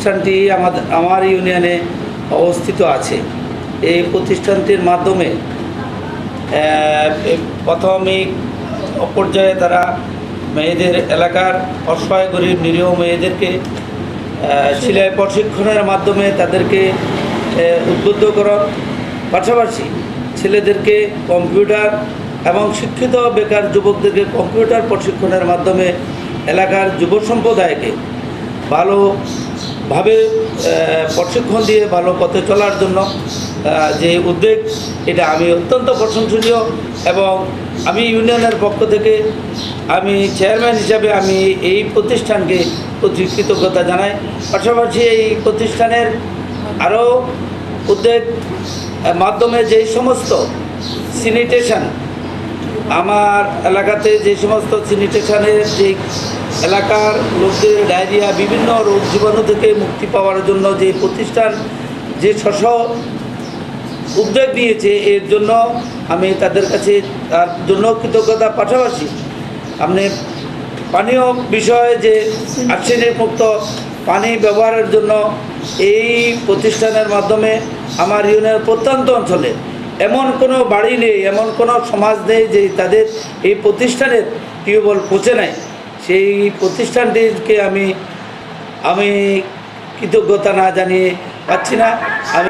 প্রতিষ্ঠানটি আমার ইউনিয়নে অবস্থিত আছে। এই প্রতিষ্ঠানটির মাধ্যমে প্রাথমিক পর্যায়ে তারা মেয়েদের এলাকার অসহায় গরিব নিরীহ মেয়েদেরকে সেলাই প্রশিক্ষণের মাধ্যমে তাদেরকে উদ্বুদ্ধকরণ, পাশাপাশি ছেলেদেরকে কম্পিউটার এবং শিক্ষিত বেকার যুবকদেরকে কম্পিউটার প্রশিক্ষণের মাধ্যমে এলাকার যুব সম্প্রদায়কে ভালোভাবে প্রশিক্ষণ দিয়ে ভালো পথে চলার জন্য যে উদ্যোগ, এটা আমি অত্যন্ত প্রশংসনীয় এবং আমি ইউনিয়নের পক্ষ থেকে আমি চেয়ারম্যান হিসাবে আমি এই প্রতিষ্ঠানকে প্রতি কৃতজ্ঞতা জানাই। পাশাপাশি এই প্রতিষ্ঠানের আরও উদ্যোগ মাধ্যমে যেই সমস্ত স্যানিটেশন আমার এলাকাতে যে সমস্ত স্যানিটেশনের যে এলাকার লোকদের ডায়রিয়া বিভিন্ন রোগ জীবাণু থেকে মুক্তি পাওয়ার জন্য যে প্রতিষ্ঠান যে উদ্যোগ নিয়েছে, এর জন্য আমি তাদের কাছে তার জন্য কৃতজ্ঞতা। পাশাপাশি আপনি পানীয় বিষয়ে যে আর্সেনিক মুক্ত পানি ব্যবহারের জন্য এই প্রতিষ্ঠানের মাধ্যমে আমার ইউনিয়নের প্রত্যন্ত অঞ্চলে এমন কোনো বাড়ি নেই, এমন কোনো সমাজ নেই যে তাদের এই প্রতিষ্ঠানের টিউবওয়েল পৌঁছে নাই। সেই প্রতিষ্ঠানটিকে আমি কৃতজ্ঞতা না জানিয়ে পাচ্ছি না। আমি